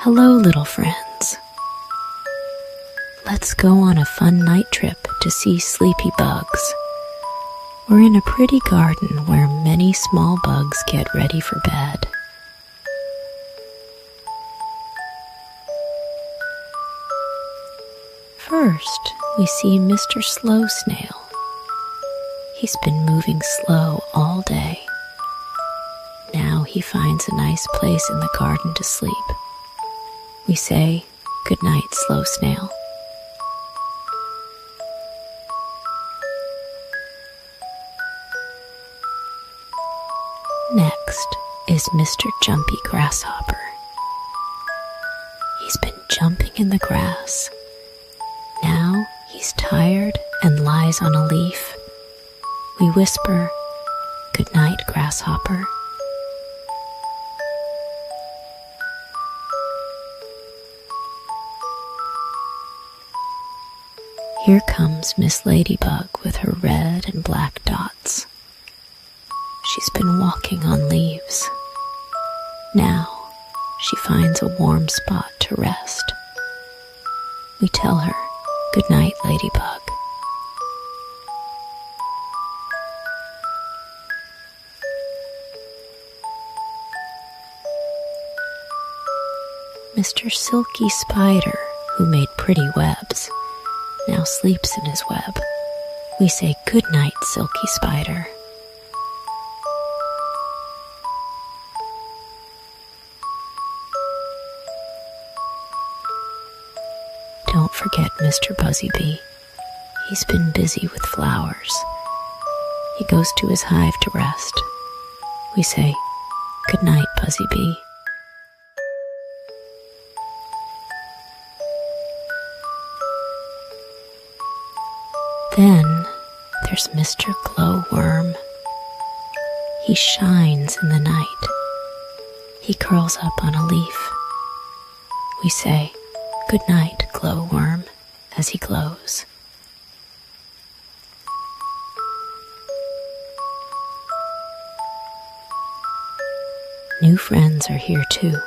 Hello, little friends. Let's go on a fun night trip to see sleepy bugs. We're in a pretty garden where many small bugs get ready for bed. First, we see Mr. Slow Snail. He's been moving slow all day. Now he finds a nice place in the garden to sleep. We say, "Good night, Slow Snail." Next is Mr. Jumpy Grasshopper. He's been jumping in the grass. Now he's tired and lies on a leaf. We whisper, "Good night, Grasshopper." Here comes Miss Ladybug with her red and black dots. She's been walking on leaves. Now she finds a warm spot to rest. We tell her, "Good night, Ladybug." Mr. Silky Spider, who made pretty webs, now sleeps in his web. We say, "Good night, Silky Spider." Don't forget Mr. Buzzy Bee. He's been busy with flowers. He goes to his hive to rest. We say, "Good night, Buzzy Bee." Then there's Mr. Glowworm. He shines in the night. He curls up on a leaf. We say, "Good night, Glowworm," as he glows. New friends are here too.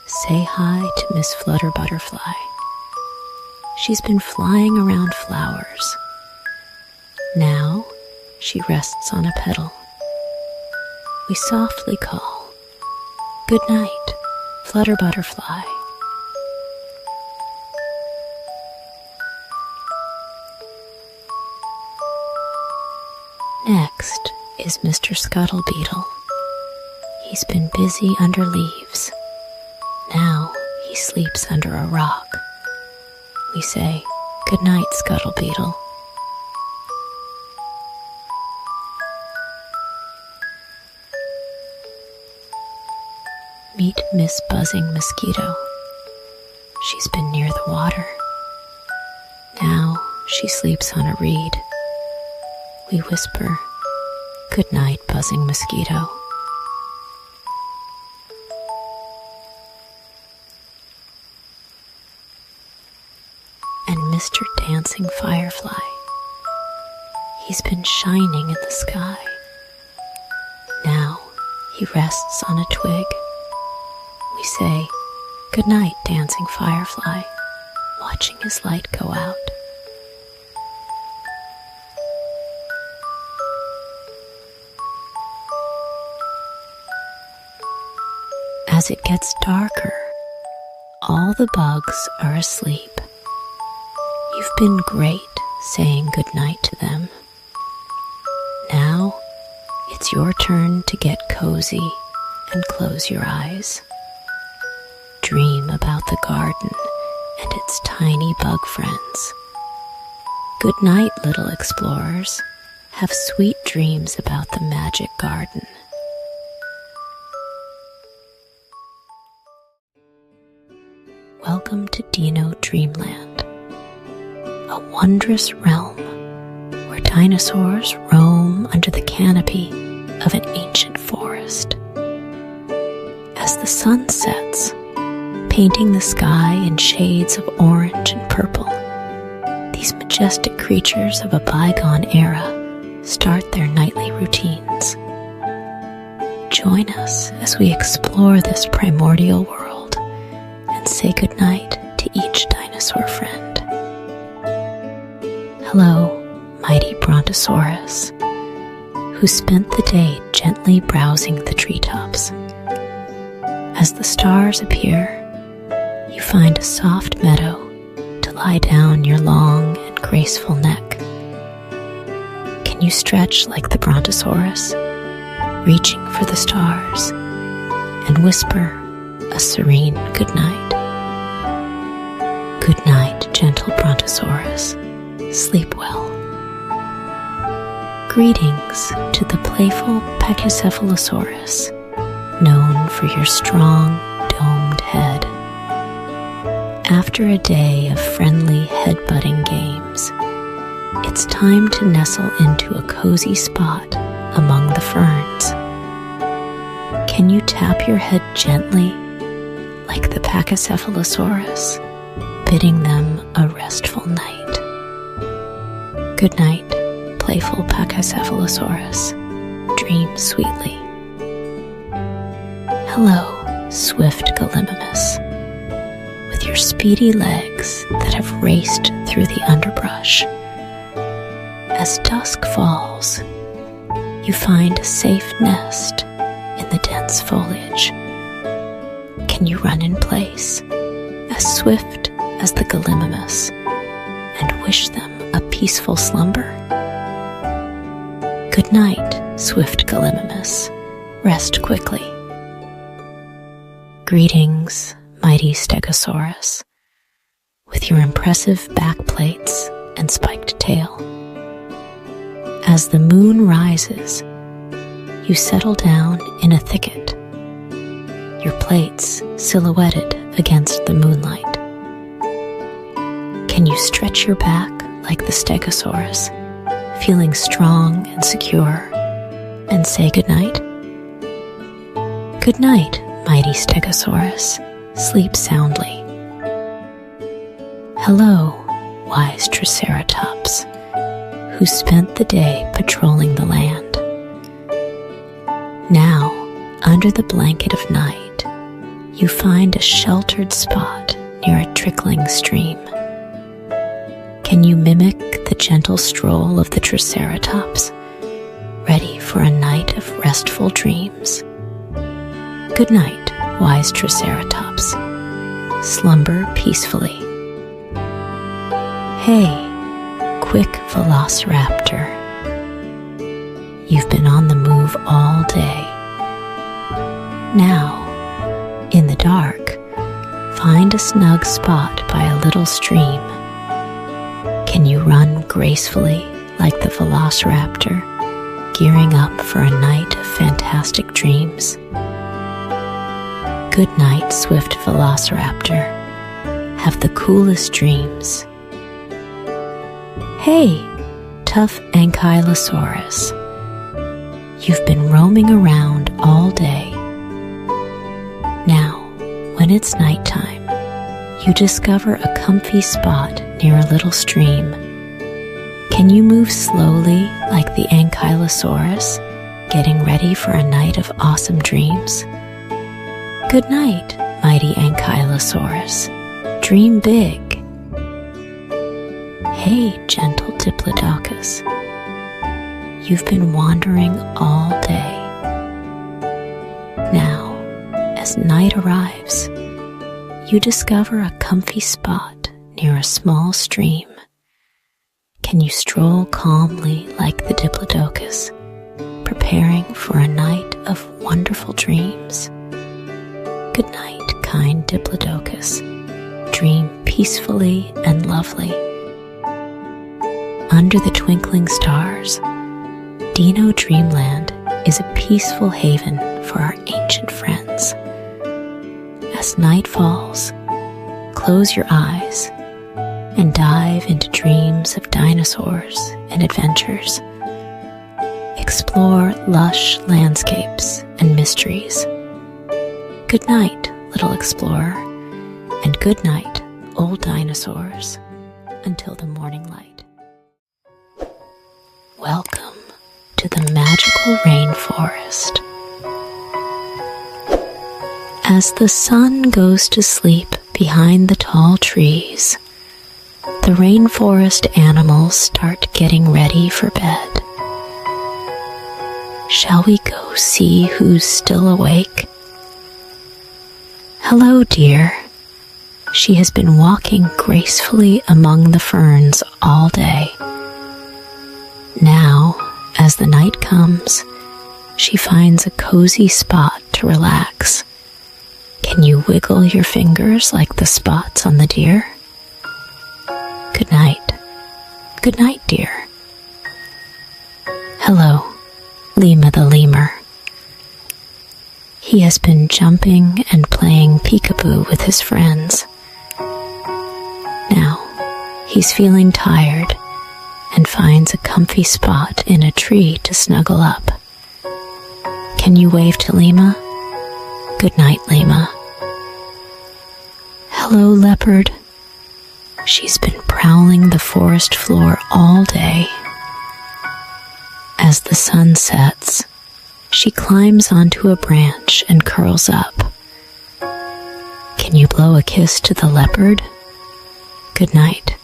Say hi to Miss Flutter Butterfly. She's been flying around flowers. Now she rests on a petal. We softly call, "Good night, Flutter Butterfly." Next is Mr. Scuttle Beetle. He's been busy under leaves. Now he sleeps under a rock. We say, "Good night, Scuttle Beetle." Meet Miss Buzzing Mosquito. She's been near the water. Now she sleeps on a reed. We whisper, "Good night, Buzzing Mosquito." And Mr. Dancing Firefly. He's been shining in the sky. Now he rests on a twig. We say, "Good night, Dancing Firefly," watching his light go out. As it gets darker, all the bugs are asleep. You've been great saying goodnight to them. Now it's your turn to get cozy and close your eyes. Dream about the garden and its tiny bug friends. Good night, little explorers. Have sweet dreams about the magic garden. Welcome to Dino Dreamland, a wondrous realm where dinosaurs roam under the canopy of an ancient forest. As the sun sets, painting the sky in shades of orange and purple, these majestic creatures of a bygone era start their nightly routines. Join us as we explore this primordial world say goodnight to each dinosaur friend. Hello, mighty Brontosaurus, who spent the day gently browsing the treetops. As the stars appear, you find a soft meadow to lie down your long and graceful neck. Can you stretch like the Brontosaurus, reaching for the stars, and whisper a serene goodnight? Good night, gentle Brontosaurus. Sleep well. Greetings to the playful Pachycephalosaurus, known for your strong, domed head. After a day of friendly head-butting games, it's time to nestle into a cozy spot among the ferns. Can you tap your head gently, like the Pachycephalosaurus, bidding them a restful night? Good night, playful Pachycephalosaurus. Dream sweetly. Hello, swift Gallimimus, with your speedy legs that have raced through the underbrush. As dusk falls, you find a safe nest in the dense foliage. Can you run in place, as swift as the Gallimimus, and wish them a peaceful slumber? Good night, swift Gallimimus. Rest quickly. Greetings, mighty Stegosaurus, with your impressive back plates and spiked tail. As the moon rises, you settle down in a thicket, your plates silhouetted against the moonlight. Can you stretch your back like the Stegosaurus, feeling strong and secure, and say goodnight? Good night, mighty Stegosaurus. Sleep soundly. Hello, wise Triceratops, who spent the day patrolling the land. Now, under the blanket of night, you find a sheltered spot near a trickling stream. Can you mimic the gentle stroll of the Triceratops, ready for a night of restful dreams? Good night, wise Triceratops. Slumber peacefully. Hey, quick Velociraptor. You've been on the move all day. Now, in the dark, find a snug spot by a little stream. Can you run gracefully like the Velociraptor, gearing up for a night of fantastic dreams? Good night, swift Velociraptor. Have the coolest dreams. Hey, tough Ankylosaurus. You've been roaming around all day. Now, when it's nighttime, you discover a comfy spot near a little stream. Can you move slowly like the Ankylosaurus, getting ready for a night of awesome dreams? Good night, mighty Ankylosaurus. Dream big. Hey, gentle Diplodocus. You've been wandering all day. Now, as night arrives, you discover a comfy spot near a small stream. Can you stroll calmly like the Diplodocus, preparing for a night of wonderful dreams? Good night, kind Diplodocus. Dream peacefully and lovely. Under the twinkling stars, Dino Dreamland is a peaceful haven for our ancient friends. As night falls, close your eyes and dive into dreams of dinosaurs and adventures. Explore lush landscapes and mysteries. Good night, little explorer, and good night, old dinosaurs, until the morning light. Welcome to the magical rainforest. As the sun goes to sleep Behind the tall trees, the rainforest animals start getting ready for bed. Shall we go see who's still awake? Hello, dear. She has been walking gracefully among the ferns all day. Now, as the night comes, she finds a cozy spot to relax. Can you wiggle your fingers like the spots on the deer? Good night. Good night, dear. Hello, Lima the lemur. He has been jumping and playing peekaboo with his friends. Now, he's feeling tired and finds a comfy spot in a tree to snuggle up. Can you wave to Lima? Good night, Lima. Hello, leopard. She's been prowling the forest floor all day. As the sun sets, she climbs onto a branch and curls up. Can you blow a kiss to the leopard? Good night.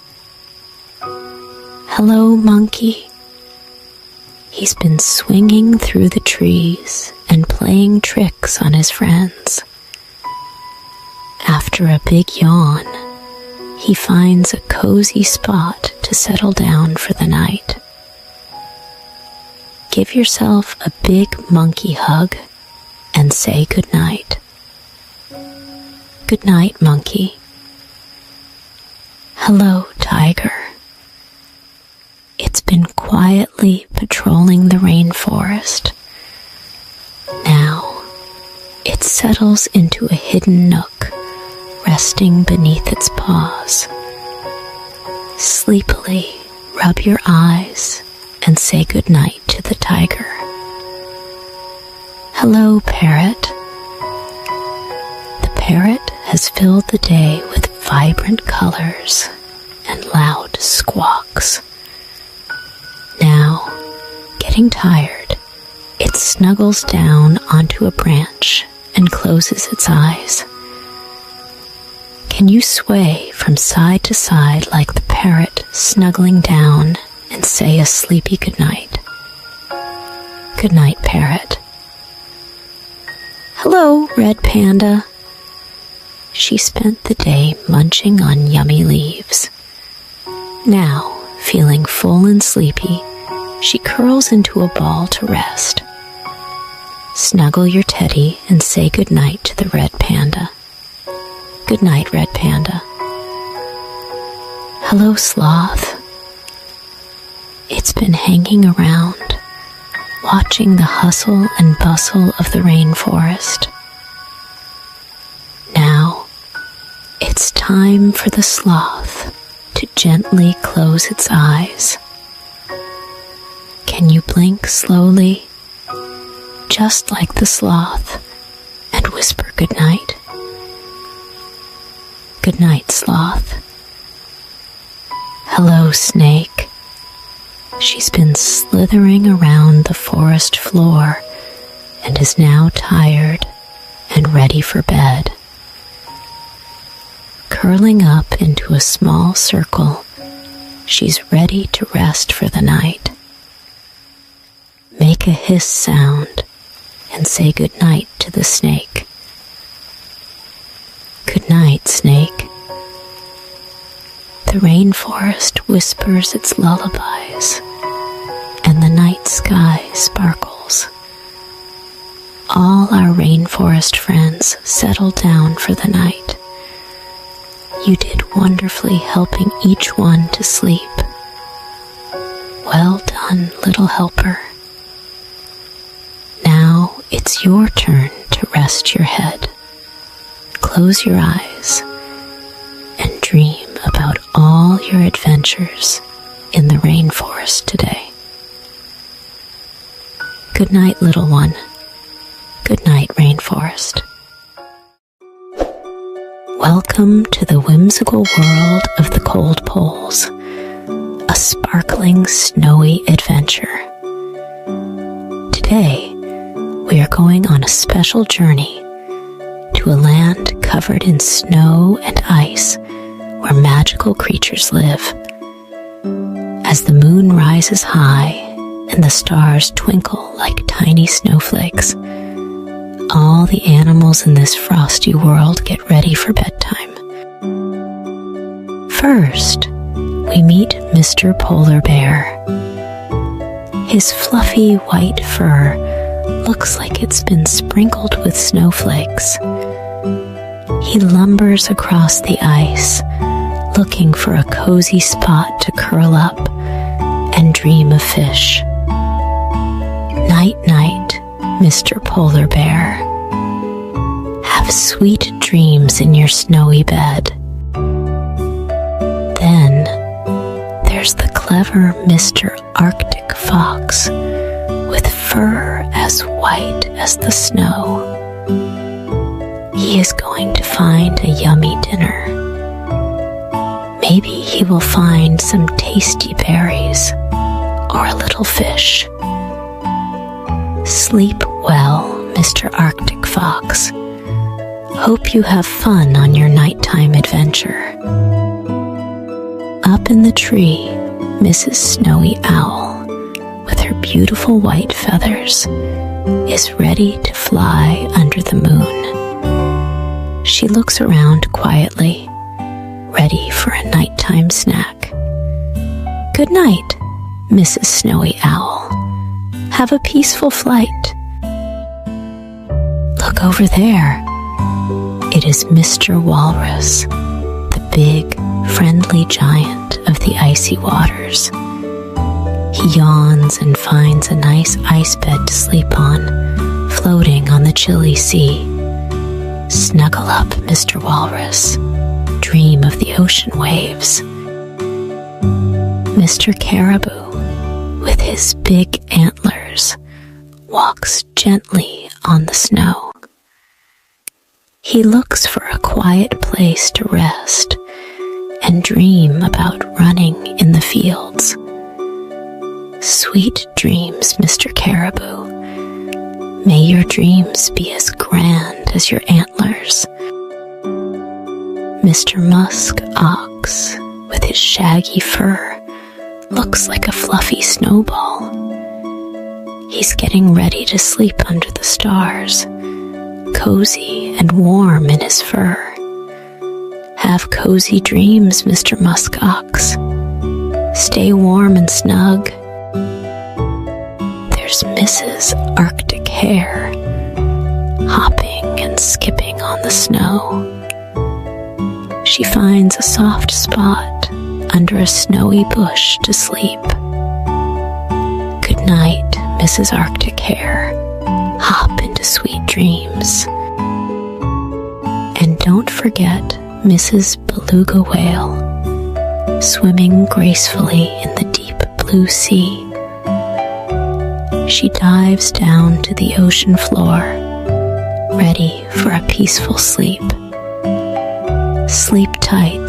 Hello, monkey. He's been swinging through the trees and playing tricks on his friends. After a big yawn, he finds a cozy spot to settle down for the night. Give yourself a big monkey hug and say good night. Good night, monkey. Hello, tiger. It's been quietly patrolling the rainforest. Now, it settles into a hidden nook, resting beneath its paws. Sleepily rub your eyes and say good night to the tiger. Hello, parrot. The parrot has filled the day with vibrant colors and loud squawks. Now, getting tired, it snuggles down onto a branch and closes its eyes. Can you sway from side to side like the parrot snuggling down and say a sleepy goodnight? Good night, parrot. Hello, red panda. She spent the day munching on yummy leaves. Now, feeling full and sleepy, she curls into a ball to rest. Snuggle your teddy and say good night to the red panda. Good night, red panda. Hello, sloth. It's been hanging around, watching the hustle and bustle of the rainforest. Now, it's time for the sloth to gently close its eyes. Can you blink slowly, just like the sloth, and whisper good night? Good night, sloth. Hello, snake. She's been slithering around the forest floor and is now tired and ready for bed. Curling up into a small circle, she's ready to rest for the night. Make a hiss sound and say good night to the snake. Good night, snake. The rainforest whispers its lullabies, and the night sky sparkles. All our rainforest friends settle down for the night. You did wonderfully helping each one to sleep. Well done, little helper. Now it's your turn to rest your head. Close your eyes and dream about all your adventures in the rainforest today. Good night, little one. Good night, rainforest. Welcome to the whimsical world of the cold poles, a sparkling, snowy adventure. Today, we are going on a special journey to to a land covered in snow and ice where magical creatures live. As the moon rises high and the stars twinkle like tiny snowflakes, all the animals in this frosty world get ready for bedtime. First, we meet Mr. Polar Bear. His fluffy white fur looks like it's been sprinkled with snowflakes. He lumbers across the ice, looking for a cozy spot to curl up and dream of fish. Night, night, Mr. Polar Bear. Have sweet dreams in your snowy bed. Then there's the clever Mr. Arctic Fox with fur as white as the snow. He is going to find a yummy dinner. Maybe he will find some tasty berries or a little fish. Sleep well, Mr. Arctic Fox. Hope you have fun on your nighttime adventure. Up in the tree, Mrs. Snowy Owl, with her beautiful white feathers, is ready to fly under the moon. She looks around quietly, ready for a nighttime snack. Good night, Mrs. Snowy Owl. Have a peaceful flight. Look over there. It is Mr. Walrus, the big, friendly giant of the icy waters. He yawns and finds a nice ice bed to sleep on, floating on the chilly sea. Snuggle up, Mr. Walrus. Dream of the ocean waves. Mr. Caribou, with his big antlers, walks gently on the snow. He looks for a quiet place to rest and dream about running in the fields. Sweet dreams, Mr. Caribou. May your dreams be as grand as your antlers. Mr. Musk Ox, with his shaggy fur, looks like a fluffy snowball. He's getting ready to sleep under the stars, cozy and warm in his fur. Have cozy dreams, Mr. Musk Ox. Stay warm and snug. There's Mrs. Arctic Hare, hopping and skipping on the snow. She finds a soft spot under a snowy bush to sleep. Good night, Mrs. Arctic Hare. Hop into sweet dreams. And don't forget Mrs. Beluga Whale, swimming gracefully in the deep blue sea. She dives down to the ocean floor, ready for a peaceful sleep. Sleep tight,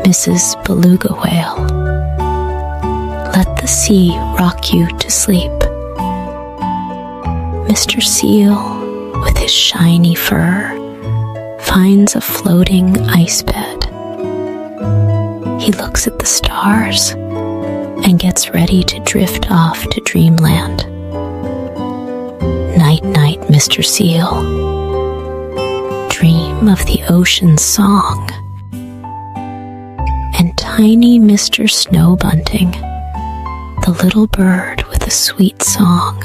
Mrs. Beluga Whale. Let the sea rock you to sleep. Mr. Seal, with his shiny fur, finds a floating ice bed. He looks at the stars and gets ready to drift off to dreamland. Night, night, Mr. Seal. Dream of the ocean's song. And tiny Mr. Snow Bunting, the little bird with a sweet song,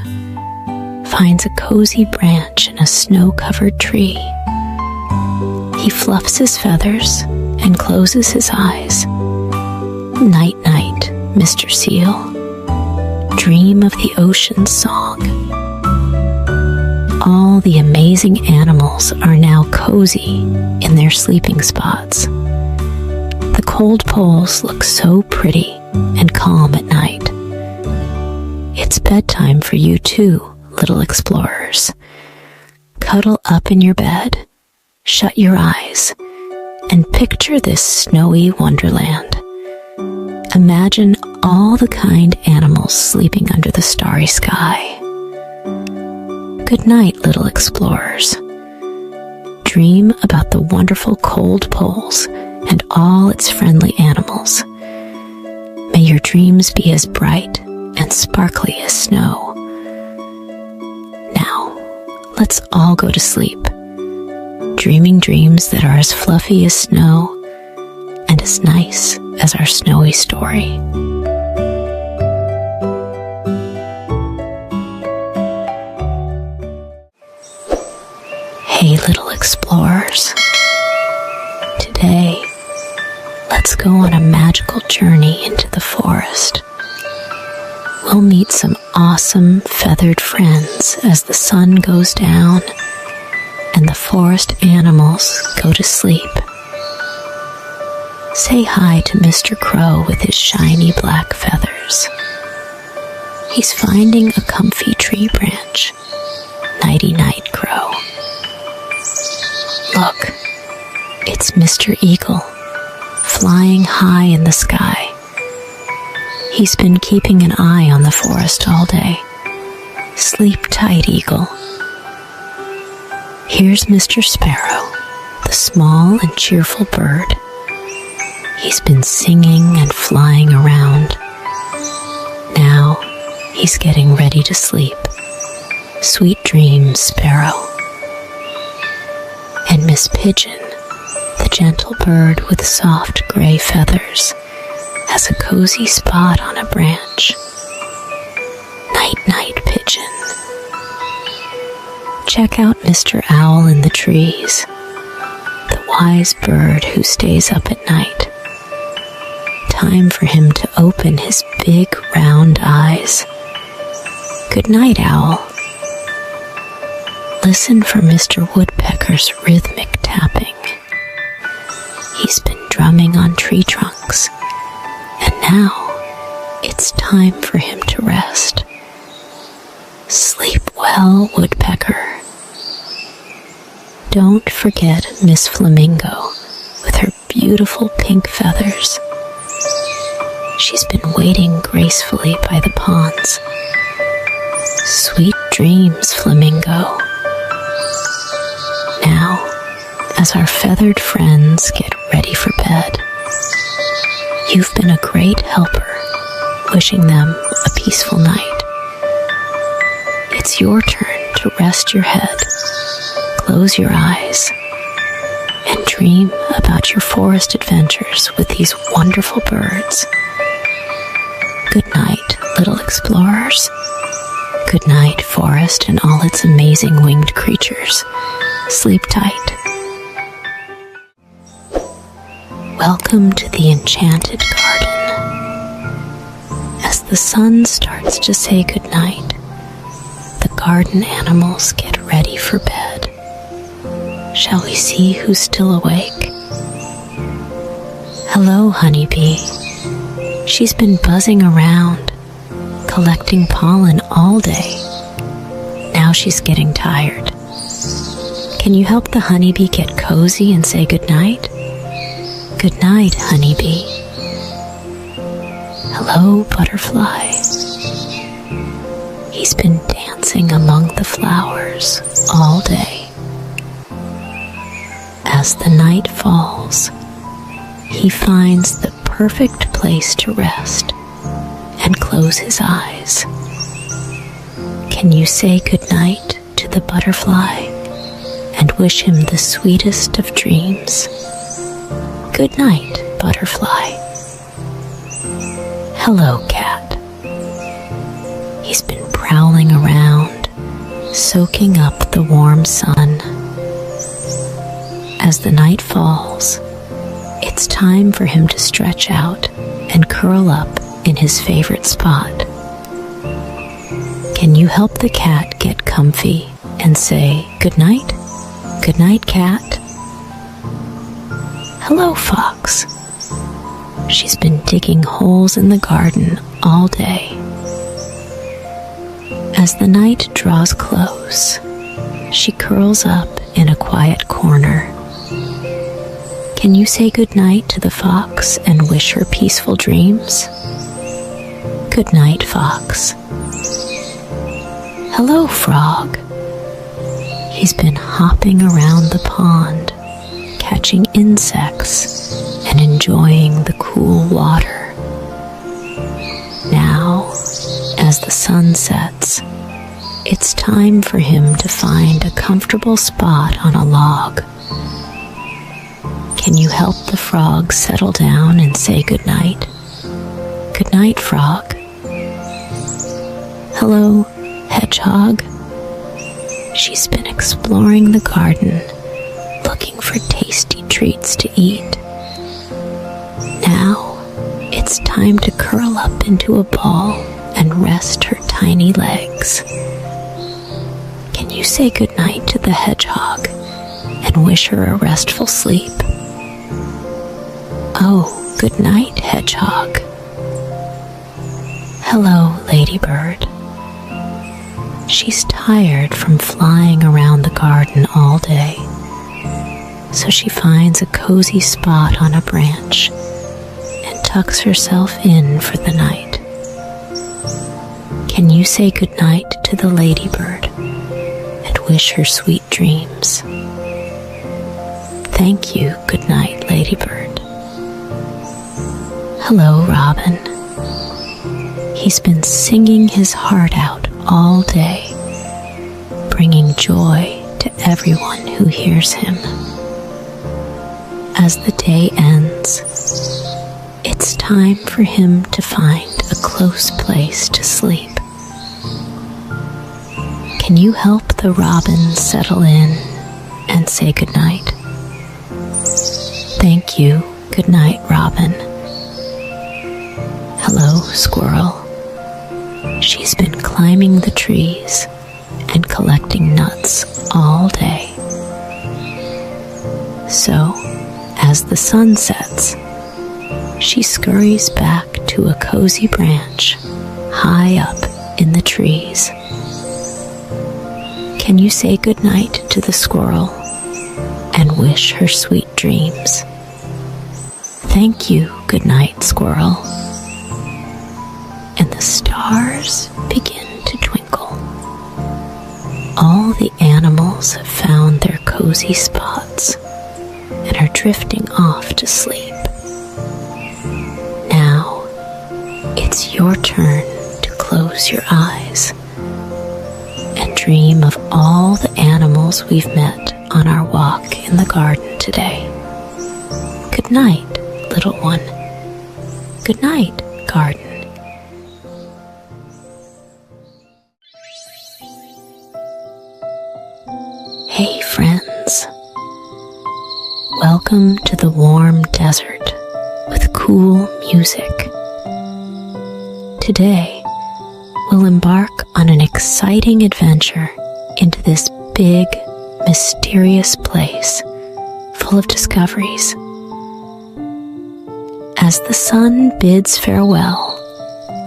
finds a cozy branch in a snow-covered tree. He fluffs his feathers and closes his eyes. Night, night, Mr. Seal. Dream of the ocean's song. All the amazing animals are now cozy in their sleeping spots. The cold poles look so pretty and calm at night. It's bedtime for you too, little explorers. Cuddle up in your bed, shut your eyes, and picture this snowy wonderland. Imagine all the kind animals sleeping under the starry sky. Good night, little explorers. dream about the wonderful cold poles and all its friendly animals. May your dreams be as bright and sparkly as snow. Now, let's all go to sleep, dreaming dreams that are as fluffy as snow and as nice as our snowy story. Hey, little explorers. Today, let's go on a magical journey into the forest. We'll meet some awesome feathered friends as the sun goes down and the forest animals go to sleep. Say hi to Mr. Crow with his shiny black feathers. He's finding a comfy tree branch. Nighty-night, Crow. Look, it's Mr. Eagle, flying high in the sky. He's been keeping an eye on the forest all day. Sleep tight, Eagle. Here's Mr. Sparrow, the small and cheerful bird. He's been singing and flying around. Now, he's getting ready to sleep. Sweet dreams, Sparrow. And Miss Pigeon, the gentle bird with soft gray feathers, has a cozy spot on a branch. Night-night, Pigeon. Check out Mr. Owl in the trees, the wise bird who stays up at night. Time for him to open his big round eyes. Good night, Owl. Listen for Mr. Woodpecker's rhythmic tapping. He's been drumming on tree trunks, and now it's time for him to rest. Sleep well, Woodpecker. Don't forget Miss Flamingo with her beautiful pink feathers. She's been waiting gracefully by the ponds. Sweet dreams, Flamingo. Now, as our feathered friends get ready for bed, you've been a great helper, wishing them a peaceful night. It's your turn to rest your head, close your eyes, and dream about your forest adventures with these wonderful birds. Good night, little explorers. Good night, forest and all its amazing winged creatures. Sleep tight. Welcome to the enchanted garden. As the sun starts to say goodnight, the garden animals get ready for bed. Shall we see who's still awake? Hello, honeybee. She's been buzzing around, collecting pollen all day. Now she's getting tired. Can you help the honeybee get cozy and say goodnight? Good night, honeybee. Hello, butterfly. He's been dancing among the flowers all day. As the night falls, he finds the perfect place to rest and close his eyes. Can you say goodnight to the butterfly and wish him the sweetest of dreams? Good night, butterfly. Hello, cat. He's been prowling around, soaking up the warm sun. As the night falls, it's time for him to stretch out and curl up in his favorite spot. Can you help the cat get comfy and say good night? Good night, cat. Hello, fox. She's been digging holes in the garden all day. As the night draws close, she curls up in a quiet corner. Can you say goodnight to the fox and wish her peaceful dreams? Good night, fox. Hello, frog. He's been hopping around the pond, catching insects and enjoying the cool water. Now, as the sun sets, it's time for him to find a comfortable spot on a log. Can you help the frog settle down and say goodnight? Good night, frog. Hello, hedgehog. She's been exploring the garden, looking for tasty treats to eat. Now, it's time to curl up into a ball and rest her tiny legs. Can you say goodnight to the hedgehog and wish her a restful sleep? Oh, good night, hedgehog. Hello, ladybird. She's tired from flying around the garden all day, so she finds a cozy spot on a branch and tucks herself in for the night. Can you say goodnight to the ladybird and wish her sweet dreams? Thank you, good night, ladybird. Hello, robin. He's been singing his heart out all day, bringing joy to everyone who hears him. As the day ends, it's time for him to find a close place to sleep. Can you help the robin settle in and say goodnight? Thank you, good night, robin. Hello, squirrel. She's been climbing the trees and collecting nuts all day. So, as the sun sets, she scurries back to a cozy branch high up in the trees. Can you say goodnight to the squirrel and wish her sweet dreams? Thank you, good night, squirrel. And the stars begin to twinkle. All the animals have found their cozy spots and are drifting off to sleep. Now, it's your turn to close your eyes and dream of all the animals we've met on our walk in the garden today. Good night, little one. Good night, garden. Hey friends, welcome to the warm desert with cool music. Today, we'll embark on an exciting adventure into this big, mysterious place full of discoveries. As the sun bids farewell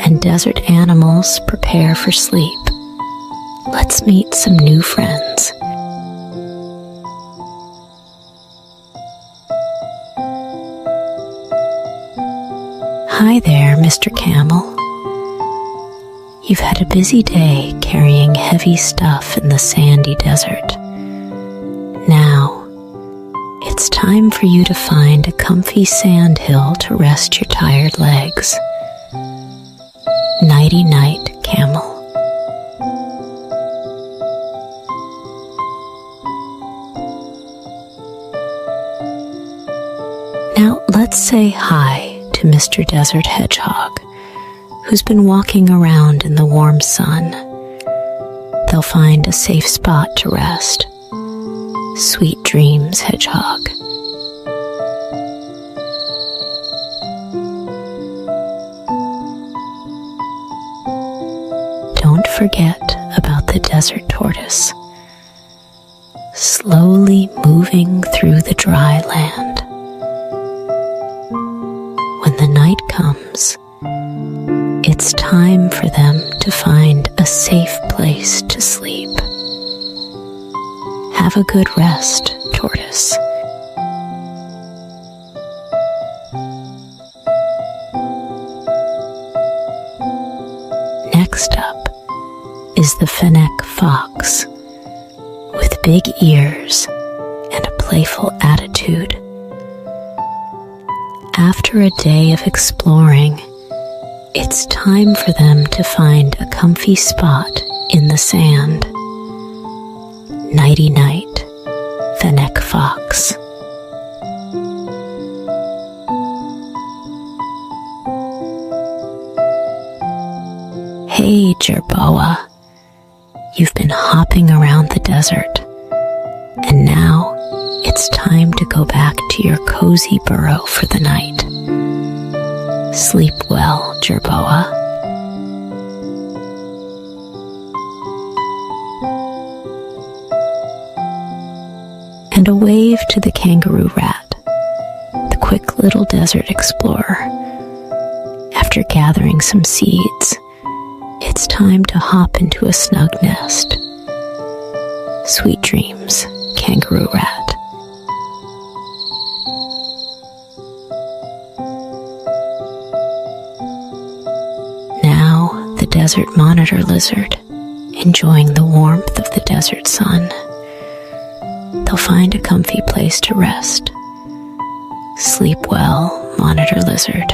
and desert animals prepare for sleep, let's meet some new friends. Hi there, Mr. Camel. You've had a busy day carrying heavy stuff in the sandy desert. Now, it's time for you to find a comfy sand hill to rest your tired legs. Nighty-night, Camel. Now, let's say hi to Mr. Desert Hedgehog, who's been walking around in the warm sun. They'll find a safe spot to rest. Sweet dreams, Hedgehog. Don't forget about the desert tortoise, slowly moving through the dry land. When the night comes, it's time for them to find a safe place to sleep. Have a good rest, tortoise. Next up is the fennec fox, with with big ears and a playful attitude. After a day of exploring, it's time for them to find a comfy spot in the sand. Nighty-night, Fennec Fox. Hey, Jerboa. You've been hopping around the desert, and now it's time to go back to your cozy burrow for the night. Sleep well, Jerboa. And a wave to the kangaroo rat, the quick little desert explorer. After gathering some seeds, it's time to hop into a snug nest. Sweet dreams, kangaroo rat. Now, the desert monitor lizard, enjoying the warmth of the desert sun. They'll find a comfy place to rest. Sleep well, monitor lizard.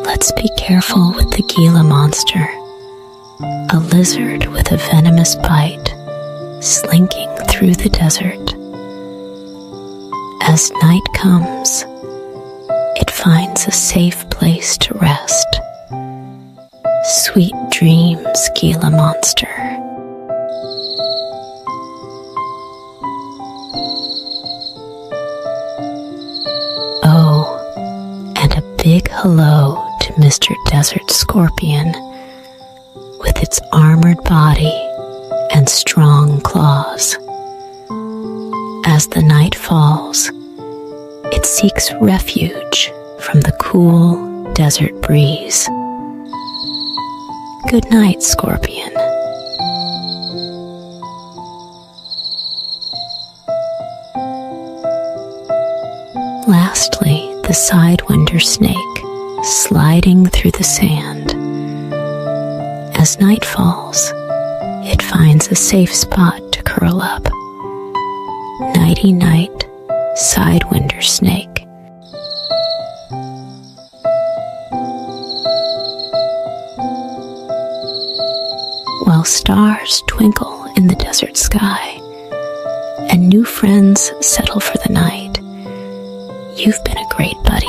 Let's be careful with the Gila monster, a lizard with a venomous bite, slinking through the desert. As night comes, it finds a safe place to rest. Sweet dreams, Gila monster. Oh, and a big hello to Mr. Desert Scorpion, with its armored body and strong claws. As the night falls, it seeks refuge from the cool desert breeze. Good night, Scorpion. Lastly, the sidewinder snake, sliding through the sand. As night falls, it finds a safe spot to curl up. Nighty-night, sidewinder snake. While stars twinkle in the desert sky and new friends settle for the night, you've been a great buddy.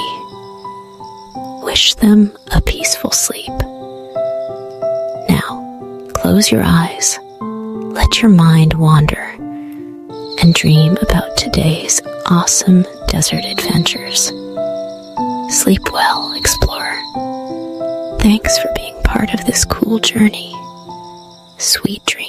Wish them a peaceful sleep. Now, close your eyes, let your mind wander, and dream about today's awesome desert adventures. Sleep well, explorer. Thanks for being part of this cool journey. Sweet dreams.